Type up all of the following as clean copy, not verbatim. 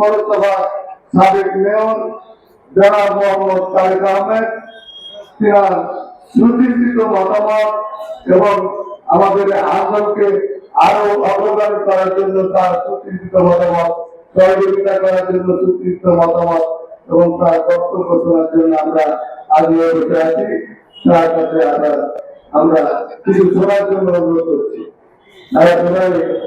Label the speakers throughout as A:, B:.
A: পৌরসভা সাবেক মেয়র জনাব মোহাম্মদ তারেক আহমেদ তার সুচিন্তিত মতামত এবং আমাদের আন্দোলনকে আরো অগ্রগামী করার জন্য তার সুচিন্তিত মতামত, সহযোগিতা করার জন্য সুচিন্তিত মতামত এবং তার বক্তব্য শোনার জন্য আমরা আগ্রহ বসে আছি। তার কাছে আমরা কিছু শোনার জন্য অনুরোধ করছি।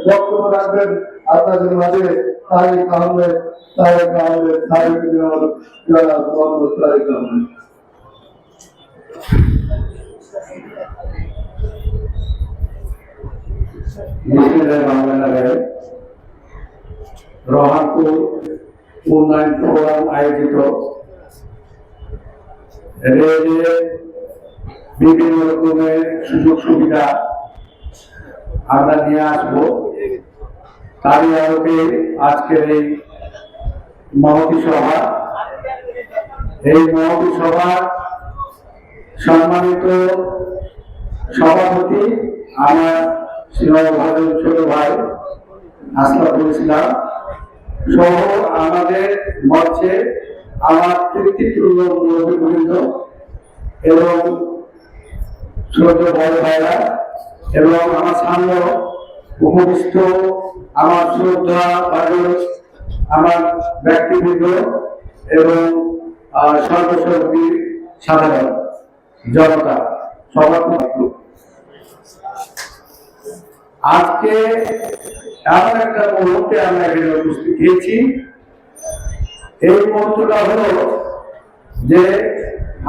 A: বক্তব্য রাখবেন আপনাদের মাঝে তারেক আহমেদ সাবেক মেয়র জনাব মোহাম্মদ তারেক আহমেদ।
B: রহমানপুর উন্নয়ন প্রোগ্রাম আয়োজিত রেলের বিভিন্ন রকমের সুযোগ সুবিধা আমরা নিয়ে আসবো। তারই আলোকে আজকের এই মহতী সভা, এই মহতী সভার সম্মানিত সভাপতি আমার স্নেহভাজন ছোট ভাই আশরাফুল ইসলাম সহ আমাদের মঞ্চে আমার কৃতিত্বপূর্ণ মুরব্বীবৃন্দ এবং ছোট বড় ভাইরা এবং আমার সামনে উপবিষ্ট আমার শ্রদ্ধা ভাজন আমার ব্যক্তিবৃন্দ এবং সর্বসর্বী সাধারণ জনতা সবার আজকে এমন একটা মুহূর্তে আমরা এখানে উপস্থিত হয়েছি। এই মুহূর্তটা হলো যে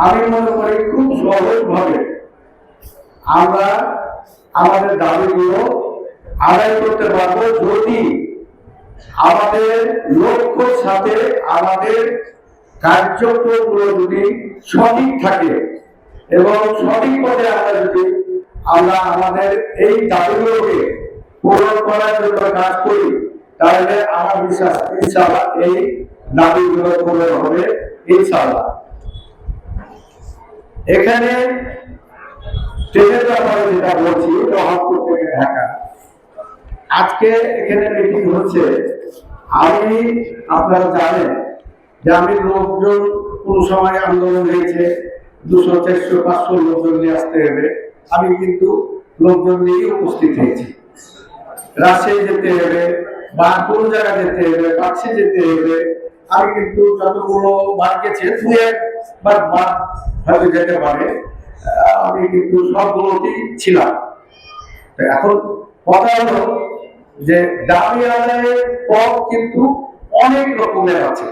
B: আমি মনে করি খুব সহজভাবে আমরা আমাদের দাবিগুলো আদায় করতে পারবো যদি আমাদের লক্ষ্যর সাথে আমাদের কার্যক্রমগুলো যদি সঠিক থাকে এবং সঠিক পথে আমরা আমাদের এই দাবিগুলোকে পূরণ করার জন্য কাজ করি, তাহলে আমার বিশ্বাস ইনশাআল্লাহ এই দাবিগুলো পূরণ হবে ইনশাআল্লাহ। এখানে ট্রেনের ব্যাপারে যেটা বলছি, রহমতপুর থেকে ঢাকা আজকে এখানে মিটিং হচ্ছে। আমি আপনারা জানেন যে আমি লোকজন কোন সময় আন্দোলন হয়েছে 200, 400, 500 লোকজন নিয়ে আসতে হবে, আমি কিন্তু লোকজন নিয়ে উপস্থিত হয়েছি। রাজশাহী যেতে হবে বা কোন জায়গা যেতে হবে, পাকশি যেতে হবে, আমি কিন্তু যতগুলো বার গেছে 2-1 বার হয়তো যেতে পারে, আমি কিন্তু সবগুলোতেই ছিলাম। এখন কথা হলো যে দাবি আদায়ের পথ কিন্তু অনেক রকমের আছে,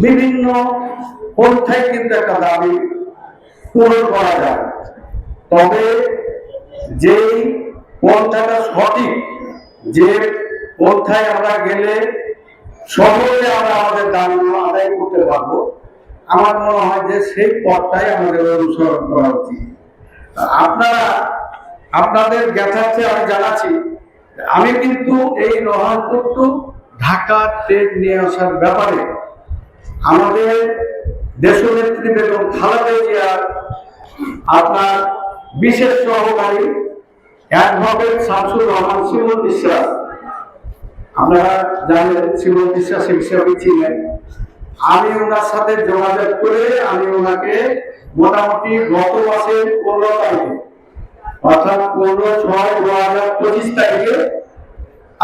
B: বিভিন্ন পন্থায় কিন্তু একটা দাবি পূরণ করা যায়। তবে যেই পন্থাটা সঠিক, যে পন্থায় আমরা গেলে সহজে আমরা আমাদের দাবিগুলো আদায় করতে পারবো, আমার মনে হয় যে সেই পথটাই আমাদের অনুসরণ করা উচিত। আপনারা আপনাদের জ্ঞাতার্থে আমি জানাচ্ছি, আমি কিন্তু এই রহমতপুর টু ঢাকা ট্রেন নিয়ে আসার ব্যাপারে আমাদের দেশনেত্রী বেগম খালেদা জিয়ার আপনার বিশেষ সহকারী অ্যাডভোকেট শামসুর রহমান শিমুল বিশ্বাস, আপনারা জানেন শিমুল বিশ্বাস হিসেবে ছিলেন। আমি ওনার সাথে যোগাযোগ করে আমি ওনাকে মোটামুটি গত মাসের 15 তারিখে অর্থাৎ 15/6/2025 তারিখে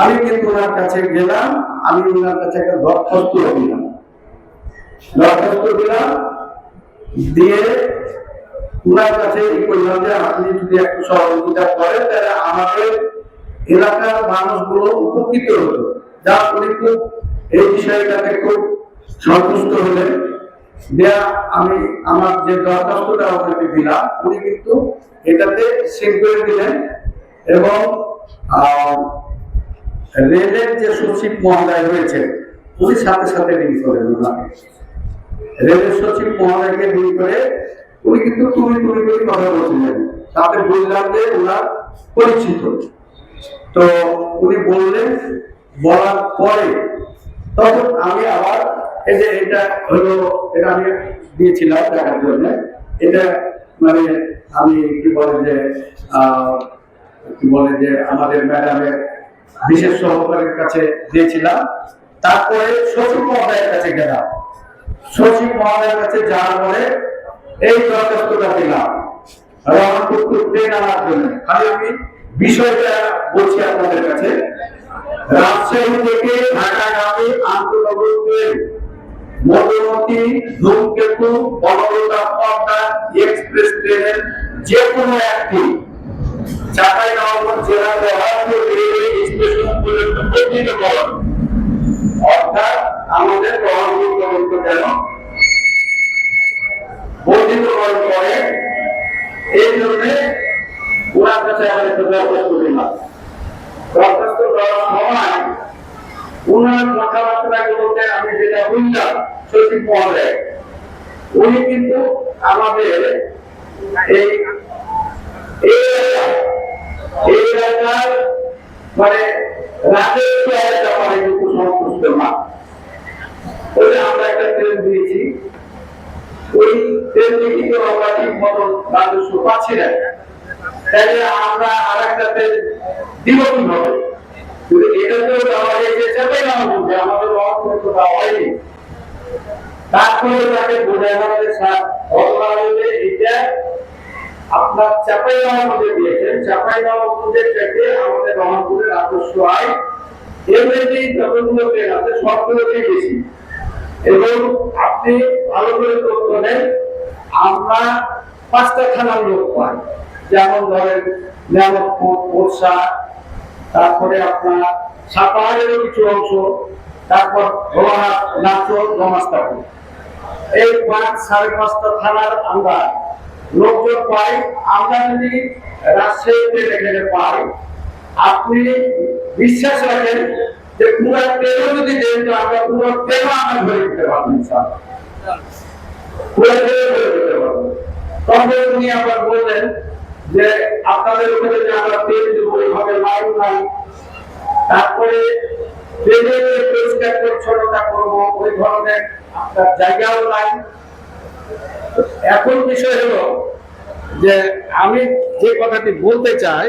B: আমি কিন্তু ওনার কাছে গেলাম। আমি ওনার কাছে একটা দরখাস্ত দিলাম দিয়ে ওনার কাছে বললাম যে আপনি যদি একটু সহযোগিতা করেন তাহলে আমাদের এলাকার মানুষগুলো উপকৃত হতো। যা উনি খুব এই বিষয়টাতে খুব সন্তুষ্ট হলেন। দেয়া আমি আমার যে দরখাস্তটা ওনাকে দিলাম, উনি কিন্তু এটাতে সেভ করে দিলেন এবং রেলের যে সচিব মহোদয় রয়েছে উনি সাথে সাথে ডিল করেন ওনাকে। রেলের সচিব মহোদয়কে ডিল করে উনি কিন্তু তুমি করে কথা বলছিলেন, তাতে বললাম যে ওনার পরিচিত। তো উনি বললেন, বলার পরে তখন আমি আবার এই যে এটা হলো, এটা আমি দিয়েছিলাম দেখার জন্য। এটা মানে আমি কি বলে যে আমাদের ম্যাডামের বিশেষ সহকারীর কাছে দিয়েছিলাম। তারপরে সচিব মহোদয়ের কাছে গেলাম, সচিব মহোদয়ের কাছে যাওয়ার পরে এই দরখাস্তটা দিলাম রহনপুর ট্রেন আনার জন্য। খালি আমি বিষয়টা বলছি আপনাদের কাছে। রাজশাহী থেকে ঢাকাগামী আন্তনগর ট্রেন মধুমতি, ধূমকেতু, বনলতা পদ্মা এক্সপ্রেস ট্রেনের যে কোনো একটি চাঁপাইনবাবগঞ্জ জেলার রহনপুর রেলওয়ে স্টেশন পর্যন্ত বর্ধিতকরণ, অর্থাৎ আমাদের রহনপুর পর্যন্ত যেন বর্ধিতকরণ করে, এই জন্য ওনার কাছে আমাদের দরখাস্ত দিলাম। দরখাস্ত দেওয়ার সময় উনার কথাবার্তা গুলোতে আমি যেটা বুঝলাম, সচিব মহোদয় উনি কিন্তু আমাদের এই এলাকার মানে রাজস্ব ব্যাপারে কিন্তু সন্তুষ্ট না। ওই আমরা একটা ট্রেন দিয়েছি, ওই ট্রেন কিন্তু আমরা ঠিক মতন রাজস্ব পাচ্ছি না, তাহলে আমরা আর একটা ট্রেন দিব কিভাবে? যদি এটাতেও দেওয়া হয়েছে সেটাই না বলছে, আমাদের অর্থ দেওয়া হয়নি। তারপরে তাকে বোঝানো হয়েছে স্যার ঘটনা হলে এটা আপনার চাঁপাইনবাবগঞ্জে দিয়েছেন, চাঁপাইনবাবগঞ্জের থেকে আমাদের রহনপুরের রাজস্ব আয় এমনিতেই যতগুলো ট্রেন আছে সবগুলোতেই বেশি। এবং আপনি ভালো করে তথ্য নেন, আমরা 5টা থানার লোক পাই, যেমন ধরেন নিয়ামতপুর, পোরশা, তারপরে আপনার সাপাহারেরও কিছু অংশ, তারপর ভোলাহাট, নাচল, গমাস্তাপুর, এই 5-5.5টা থানার আমরা লোকজন পাই। আমরা যদি রাজশাহীতে এখানে পাই, আপনি বিশ্বাস রাখেন যে পুরো ট্রেনও যদি দেন তো আমরা পুরো ট্রেনও আমরা ধরে দিতে পারবো, পুরো ট্রেন ধরে দিতে পারবো। তবে উনি আবার বললেন যে আপনাদের ওখানে যে আমরা ট্রেন দেবো ওইভাবে লাইন নাই, তারপরে ট্রেনের পরিষ্কার পরিচ্ছন্নতা করবো ওই ধরনের আপনার জায়গাও নাই। এখন বিষয় হলো যে আমি যে কথাটি বলতে চাই,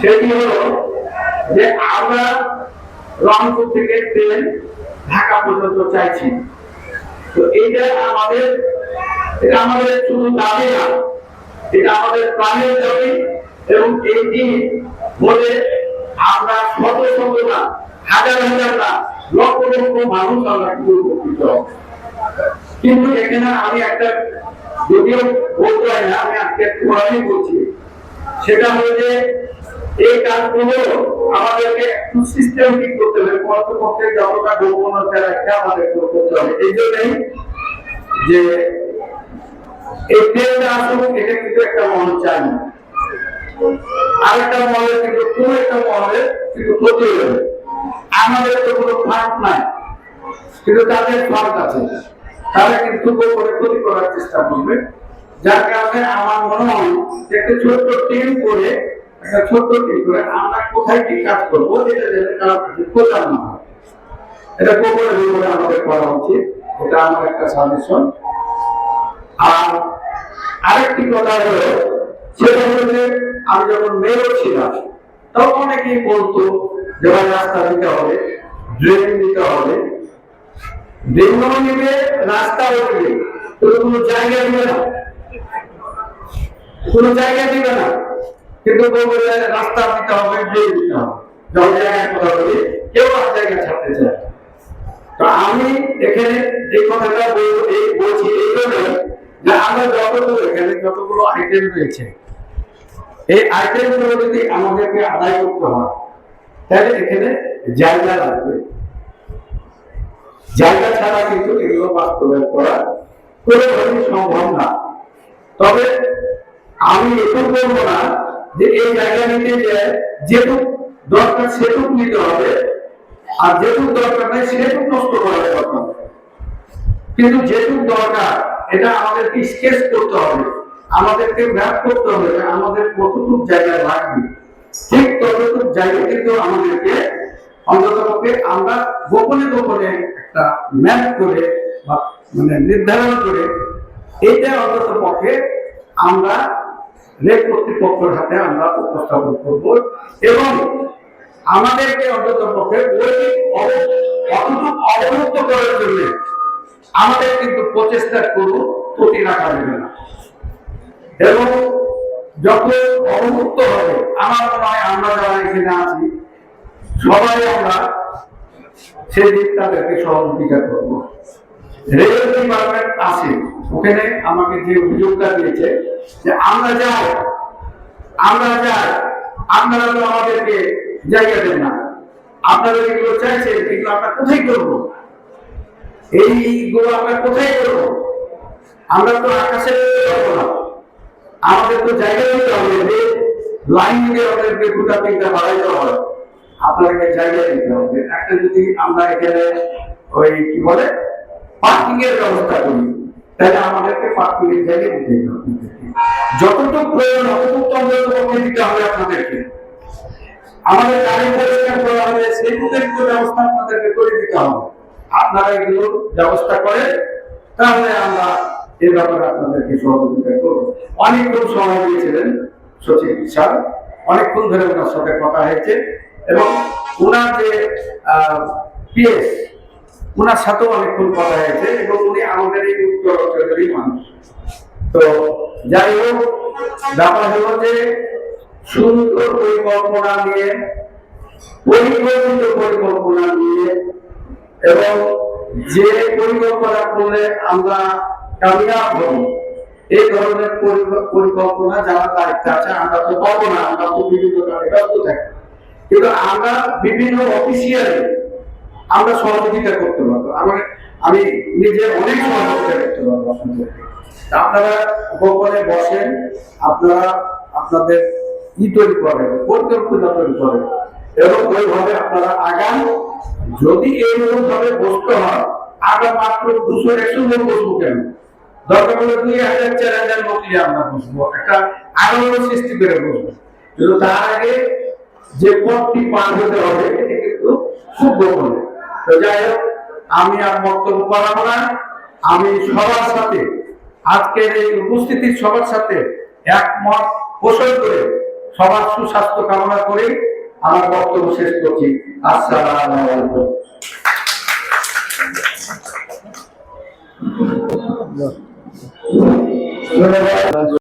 B: সেটি হলো যে আমরা রংপুর থেকে ট্রেন ঢাকা পর্যন্ত চাইছি। তো এটা আমাদের শুধু দাবি না, এটা আমাদের প্রাণের দাবি। এবং এই দিন বলে আমরা শত শত না, হাজার হাজার না, লক্ষ লক্ষ মানুষ আমরা উপকৃত। কিন্তু এখানে আমি একটা যদিও বলতে হয় না, আমি আজকে পুরানি বলছি, সেটা হলো যে এই কাজগুলো আমাদেরকে একটু সিস্টেমেটিক করতে হবে, কর্তৃপক্ষের যতটা গোপনীয়তা রাখতে আমাদের করতে হবে। এই জন্যই যে এই ট্রেনটা আসলে এটা কিন্তু একটা মহল চাই না, আরেকটা মহলে কিন্তু কোন একটা মহলে কিন্তু ক্ষতি হবে। আমাদের তো কোনো ফাঁক নাই, কিন্তু তাদের ফাঁক আছে, তারা কিন্তু গোপনে ক্ষতি করার চেষ্টা করবে। যার কারণে আমার মনে হয় একটা ছোট্ট টিম করে আমরা কোথায় কি কাজ করবো এটা যেন কারোর কাছে প্রচার না হয়, এটা গোপনে গোপনে আমাদের করা উচিত। এটা আমার একটা সাজেশন। আর আরেকটি কথা হলো, সেটা হলো যে আমি যখন মেয়র ছিলাম তখন অনেকেই বলতো যে রাস্তা দিতে হবে, ড্রেন দিতে হবে, ড্রেনও নিবে, রাস্তাও দিবে, কোনো জায়গা দিবে না, কোনো জায়গা দিবে না, কিন্তু বলবে রাস্তা দিতে হবে, ড্রেন দিতে হবে। যখন জায়গায় কথা বলি কেউ আর জায়গা ছাড়তে চায়। তো আমি এখানে এই কথাটা বলছি এই জন্য যে আমরা যতগুলো আইটেম রয়েছে, এই আইটেম গুলো যদি আমাদেরকে আদায় করতে হয় তাহলে এখানে জায়গা লাগবে। জায়গা ছাড়া কিন্তু এগুলো বাস্তবায়ন করা কোনোভাবেই সম্ভব না। তবে আমি এটুকু বলবো না যে এই জায়গা নিতে যেটুক দরকার সেটুক নিতে হবে, আর যেটুক দরকার নেই সেটুক নষ্ট করার দরকার। কিন্তু যেটুক দরকার এটা আমাদেরকে স্কেচ করতে হবে, আমাদেরকে ম্যাপ করতে হবে, আমাদের কতটুক জায়গা লাগবে, ঠিক ততটুক জায়গা কিন্তু আমাদেরকে অন্ততপক্ষে আমরা গোপনে গোপনে একটা ম্যাপ করে মানে নির্ধারণ করে এটা অন্ততপক্ষে আমরা রেল কর্তৃপক্ষের হাতে আমরা উপস্থাপন করব এবং আমাদেরকে অন্তত পক্ষে অবমুক্ত করার জন্য আমাদের কিন্তু প্রচেষ্টা করব ত্রুটি রাখা যাবে না। এবং যখন অবমুক্ত হবে আমার মনে হয় আমরা যারা এখানে আছি সবাই আমরা সেদিন তাদেরকে সহযোগিতা করব। রেল ডিপার্টমেন্ট আছে, ওখানে আমাকে যে অভিযোগটা দিয়েছে যে আমরা যাই আপনারা তো আমাদেরকে জায়গা দেন না, আপনারা এগুলো চাইছেন, এগুলো আমরা কোথায় করবো, এইগুলো আমরা কোথায় করবো? আমরা তো আকাশে করবো না, আমাদের তো জায়গা দিতে হবে, যে লাইন দিয়ে আমাদেরকে দুটা তিনটা বাড়াইতে হবে, আপনাদেরকে জায়গা দিতে হবে। একটা যদি আমরা এখানে ওই কি বলে পার্কিং এর ব্যবস্থা করি, তাহলে আমাদেরকে পার্কিং এর জায়গা দিতে হবে, যতটুকু প্রয়োজন অতটুকু আমাদেরকে দিতে হবে আপনাদেরকে। আমাদের গাড়ি পরিষ্কার করা হবে সেগুলোর ব্যবস্থা আপনাদেরকে করে দিতে হবে। আপনারা এগুলো ব্যবস্থা করেন, তাহলে আমরা এই ব্যাপারে আপনাদেরকে সহযোগিতা করব। অনেকক্ষণ সময় দিয়েছিলেন সচিব স্যার, অনেকক্ষণ ধরে ওনার সাথে কথা হয়েছে এবং ওনার যে পিএস ওনার সাথেও অনেকক্ষণ কথা হয়েছে এবং উনি আমাদের এই উত্তর অঞ্চলেরই মানুষ। তো যাই হোক, ব্যাপার হলো যে সুন্দর পরিকল্পনা নিয়ে, পরিকল্পিত পরিকল্পনা নিয়ে এবং যে পরিকল্পনা করলে আমরা কামিয়াব হব, এই ধরনের পরিকল্পনা যারা দায়িত্ব আছে আমরা তো পাবো না, আমরা তো বিভিন্ন কাজে ব্যস্ত থাকি, কিন্তু আমরা বিভিন্ন অফিসিয়ালি আমরা সহযোগিতা করতে পারবো। আমি নিজে অনেক সহযোগিতা করতে পারবো আপনাদেরকে। আপনারা গোপনে বসেন, আপনারা আপনাদের তৈরি করেন, পরিকল্পনা তৈরি করেন এবং ওইভাবে আপনারা আগান। যদি এইরকম ভাবে বসতে হয়, আগে মাত্র 200-100 লোক বসবো কেন, দরকার হলে 2000-4000 লোক নিয়ে আমরা বসবো, একটা আনন্দ সৃষ্টি করে বসবো। কিন্তু তার আগে যে পথটি পার হতে হবে এটা কিন্তু খুব গোপনে। তো যাই হোক, আমি আর বক্তব্য বাড়াবো না। আমি সবার সাথে আজকের এই উপস্থিতির সবার সাথে একমত পোষণ করে সবার সুস্বাস্থ্য কামনা করে আমার বক্তব্য শেষ করছি। আসসালামু আলাইকুম।